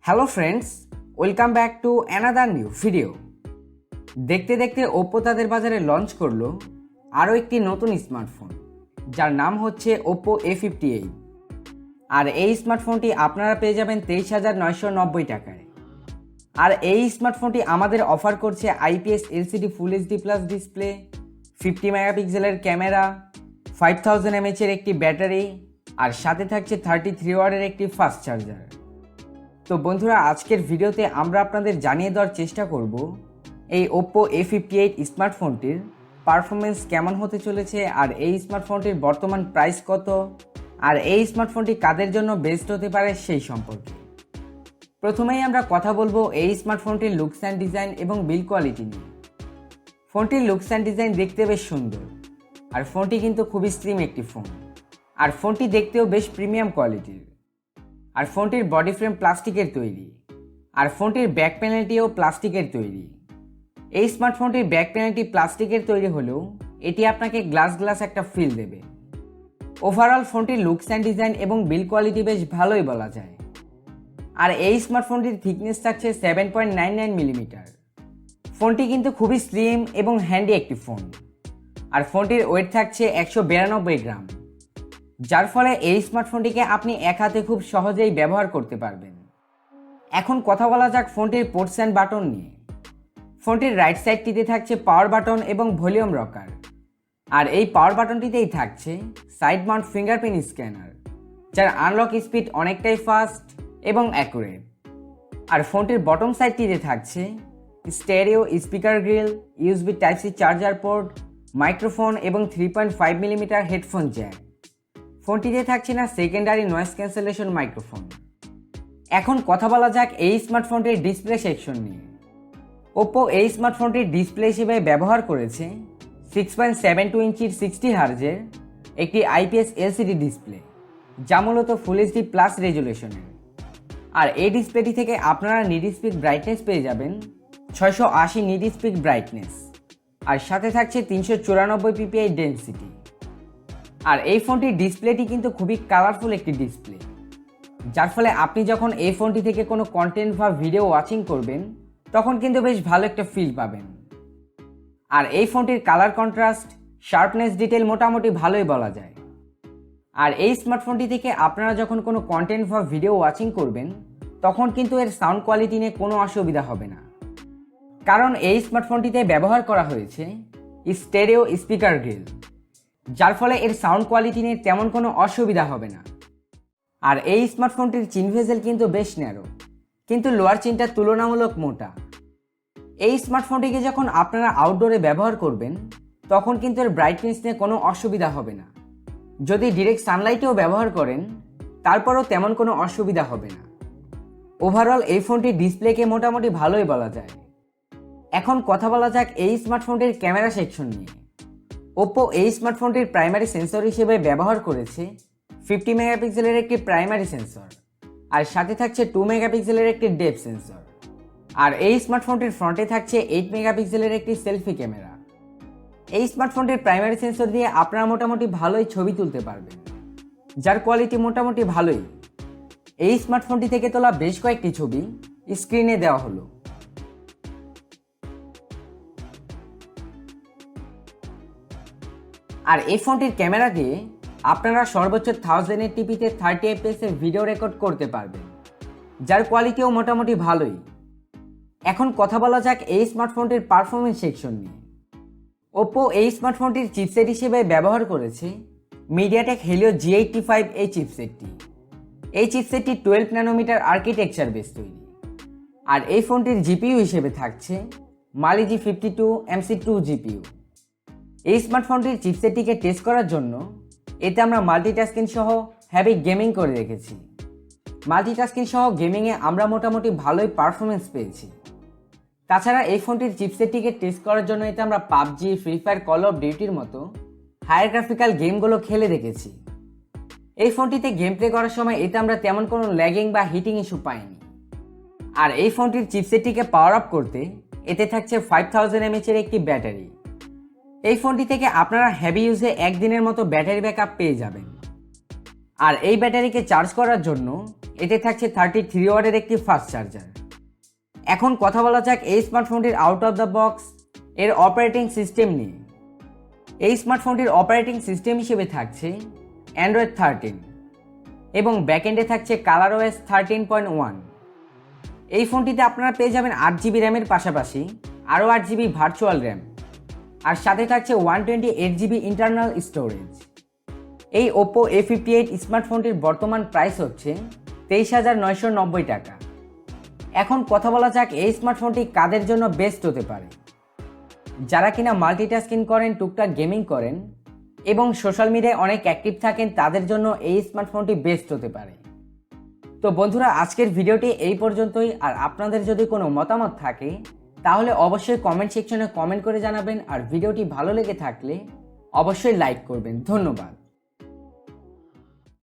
Hello friends, welcome back to another new video. দেখতে দেখতে Oppo তাদের বাজারে লঞ্চ করলো আরও একটি নতুন স্মার্টফোন, যার নাম হচ্ছে ওপ্পো A58। আর এই স্মার্টফোনটি আপনারা পেয়ে যাবেন 23,990 টাকায়। আর এই স্মার্টফোনটি আমাদের অফার করছে IPS LCD ফুল HD প্লাস ডিসপ্লে, 50 মেগাপিক্সেলের ক্যামেরা, 5000 mAh এর একটি ব্যাটারি, আর সাথে থাকছে 33 ওয়াটের একটি ফাস্ট চার্জার। তো বন্ধুরা, আজকের ভিডিওতে আমরা আপনাদের জানিয়ে দেওয়ার চেষ্টা করব এই ওপ্পো A58 স্মার্টফোনটির পারফরমেন্স কেমন হতে চলেছে, আর এই স্মার্টফোনটির বর্তমান প্রাইস কত, আর এই স্মার্টফোনটি কাদের জন্য বেস্ট হতে পারে সেই সম্পর্কে। প্রথমেই আমরা কথা বলবো এই স্মার্টফোনটির লুকস অ্যান্ড ডিজাইন এবং বিল্ড কোয়ালিটি নিয়ে। ফোনটির লুকস অ্যান্ড ডিজাইন দেখতে বেশ সুন্দর, আর ফোনটি কিন্তু খুবই স্লিম একটি ফোন, আর ফোনটি দেখতেও বেশ প্রিমিয়াম কোয়ালিটির। আর ফোনটির বডি ফ্রেম প্লাস্টিকের তৈরি, আর ফোনটির ব্যাক প্যানেলটিও প্লাস্টিকের তৈরি। এই স্মার্টফোনটির ব্যাক প্যানেলটি প্লাস্টিকের তৈরি হলেও এটি আপনাকে গ্লাস একটা ফিল দেবে। ওভারঅল ফোনটির লুকস অ্যান্ড ডিজাইন এবং বিল্ড কোয়ালিটি বেশ ভালোই বলা যায়। আর এই স্মার্টফোনটির থিকনেস থাকছে 7.99 মিলিমিটার। ফোনটি কিন্তু খুবই স্লিম এবং হ্যান্ডি একটি ফোন, আর ফোনটির ওয়েট থাকছে 192 গ্রাম, যার ফলে এই স্মার্টফোনটিকে আপনি এক হাতে খুব সহজেই ব্যবহার করতে পারবেন। এখন কথা বলা যাক ফোনটির পোর্টস অ্যান্ড বাটন নিয়ে। ফোনটির রাইট সাইডটিতে থাকছে পাওয়ার বাটন এবং ভলিউম রকার, আর এই পাওয়ার বাটনটিতেই থাকছে সাইড মাউন্ট ফিঙ্গারপ্রিন্ট স্ক্যানার, যার আনলক স্পিড অনেকটাই ফাস্ট এবং অ্যাকুরেট। আর ফোনটির বটম সাইডটিতে থাকছে stereo speaker grill, USB Type-C charger port, microphone এবং 3.5 মিলিমিটার হেডফোন জ্যাক। ফোনটিতে থাকছে না সেকেন্ডারি নয়েজ ক্যান্সেলেশন মাইক্রোফোন। এখন কথা বলা যাক এই স্মার্টফোনটির ডিসপ্লে সেকশন নিয়ে। ওপ্পো এই স্মার্টফোনটির ডিসপ্লে হিসেবে ব্যবহার করেছে 6.72 ইঞ্চির 60 হার্জের একটি IPS LCD ডিসপ্লে, যা মূলত ফুল HD প্লাস রেজুলেশনের। আর এই ডিসপ্লেটি থেকে আপনারা নিড স্পিড ব্রাইটনেস পেয়ে যাবেন 680 নিড স্পিড ব্রাইটনেস, আর সাথে থাকছে 394 ppi ডেনসিটি। আর এই ফোনটির ডিসপ্লেটি কিন্তু খুবই কালারফুল একটি ডিসপ্লে, যার ফলে আপনি যখন এই ফোনটি থেকে কোনো কন্টেন্ট বা ভিডিও ওয়াচিং করবেন তখন কিন্তু বেশ ভালো একটা ফিল পাবেন। আর এই ফোনটির কালার কন্ট্রাস্ট, শার্পনেস, ডিটেল মোটামুটি ভালোই বলা যায়। আর এই স্মার্টফোনটি থেকে আপনারা যখন কোনো কন্টেন্ট বা ভিডিও ওয়াচিং করবেন তখন কিন্তু এর সাউন্ড কোয়ালিটি নিয়ে কোনো অসুবিধা হবে না, কারণ এই স্মার্টফোনটিতে ব্যবহার করা হয়েছে স্টেরিও স্পিকার গ্রিল, যার ফলে এর সাউন্ড কোয়ালিটি নিয়ে তেমন কোনো অসুবিধা হবে না। আর এই স্মার্টফোনটির চিন ভেজেল কিন্তু বেশ ন্যারো, কিন্তু লোয়ার চিনটা তুলনামূলক মোটা। এই স্মার্টফোনটিকে যখন আপনারা আউটডোরে ব্যবহার করবেন তখন কিন্তু এর ব্রাইটনেস নিয়ে কোনো অসুবিধা হবে না। যদি ডিরেক্ট সানলাইটেও ব্যবহার করেন তারপরও তেমন কোনো অসুবিধা হবে না। ওভারঅল এই ফোনটির ডিসপ্লেকে মোটামুটি ভালোই বলা যায়। এখন কথা বলা যাক এই স্মার্টফোনটির ক্যামেরা সেকশন নিয়ে। ওপ্পো এই স্মার্টফোনটির প্রাইমারি সেন্সর হিসেবে ব্যবহার করেছে 50 মেগাপিক্সেলের একটি প্রাইমারি সেন্সর, আর সাথে থাকছে 2 মেগাপিক্সেলের একটি ডেপথ সেন্সর। আর এই স্মার্টফোনটির ফ্রন্টে থাকছে 8 মেগাপিক্সেলের একটি সেলফি ক্যামেরা। এই স্মার্টফোনটির প্রাইমারি সেন্সর দিয়ে আপনারা মোটামুটি ভালোই ছবি তুলতে পারবেন, যার কোয়ালিটি মোটামুটি ভালোই। এই স্মার্টফোনটি থেকে তোলা বেশ কয়েকটি ছবি স্ক্রিনে দেওয়া হলো। আর এই ফোনটির ক্যামেরা দিয়ে আপনারা সর্বোচ্চ 1080p-তে 30 fps এর ভিডিও রেকর্ড করতে পারবেন, যার কোয়ালিটিও মোটামুটি ভালোই। এখন কথা বলা যাক এই স্মার্টফোনটির পারফরমেন্স সেকশন নিয়ে। ওপ্পো এই স্মার্টফোনটির চিপসেট হিসেবে ব্যবহার করেছে মিডিয়াটেক হেলিও G85 এই চিপসেটটি। এই চিপসেটটি 12 ন্যানোমিটার আর্কিটেকচার বেস তৈরি। আর এই ফোনটির জিপিইউ হিসেবে থাকছে Mali G52 MC2 জিপিইউ। এই স্মার্টফোনটির চিপসেটটিকে টেস্ট করার জন্য এতে আমরা মাল্টিটাস্কিং সহ হ্যাভি গেমিং করে রেখেছি। মাল্টিটাস্কিং সহ গেমিংয়ে আমরা মোটামুটি ভালোই পারফরমেন্স পেয়েছি। তাছাড়া এই ফোনটির চিপসেটটিকে টেস্ট করার জন্য এতে আমরা PUBG, free fire, call of ডিউটির মতো হায়ার গ্রাফিক্যাল গেমগুলো খেলে দেখেছি। এই ফোনটিতে গেম প্লে করার সময় এতে আমরা তেমন কোনো ল্যাগিং বা হিটিং ইস্যু পাইনি। আর এই ফোনটির চিপসেটটিকে পাওয়ার আপ করতে এতে থাকছে 5000 mAh এর একটি ব্যাটারি। এই ফোনটি থেকে আপনারা হেভি ইউজে একদিনের মতো ব্যাটারি ব্যাকআপ পেয়ে যাবেন। আর এই ব্যাটারিকে চার্জ করার জন্য এতে থাকছে 33 ওয়াটের একটি ফাস্ট চার্জার। এখন কথা বলা যাক এই স্মার্টফোনটির আউট অফ দ্য বক্স এর অপারেটিং সিস্টেম নিয়ে। এই স্মার্টফোনটির অপারেটিং সিস্টেম হিসেবে থাকছে অ্যান্ড্রয়েড 13 এবং ব্যাকএন্ডে থাকছে ColorOS 13.1। এই ফোনটিতে আপনারা পেয়ে যাবেন 8GB র্যামের পাশাপাশি আরও 8GB ভার্চুয়াল র্যাম, আর সাথে থাকছে 128GB ইন্টারনাল স্টোরেজ। এই Oppo A58 স্মার্টফোনটির বর্তমান প্রাইস হচ্ছে 23,990 টাকা। এখন কথা বলা যাক এই স্মার্টফোনটি কাদের জন্য বেস্ট হতে পারে। যারা কিনা মাল্টিটাস্কিং করেন, টুকটাক গেমিং করেন এবং সোশ্যাল মিডিয়ায় অনেক অ্যাক্টিভ থাকেন, তাদের জন্য এই স্মার্টফোনটি বেস্ট হতে পারে। তো বন্ধুরা, আজকের ভিডিওটি এই পর্যন্তই। আর আপনাদের যদি কোনো মতামত থাকে তাহলে অবশ্যই কমেন্ট সেকশনে কমেন্ট করে জানাবেন, আর ভিডিওটি ভালো লেগে থাকলে অবশ্যই লাইক করবেন। ধন্যবাদ।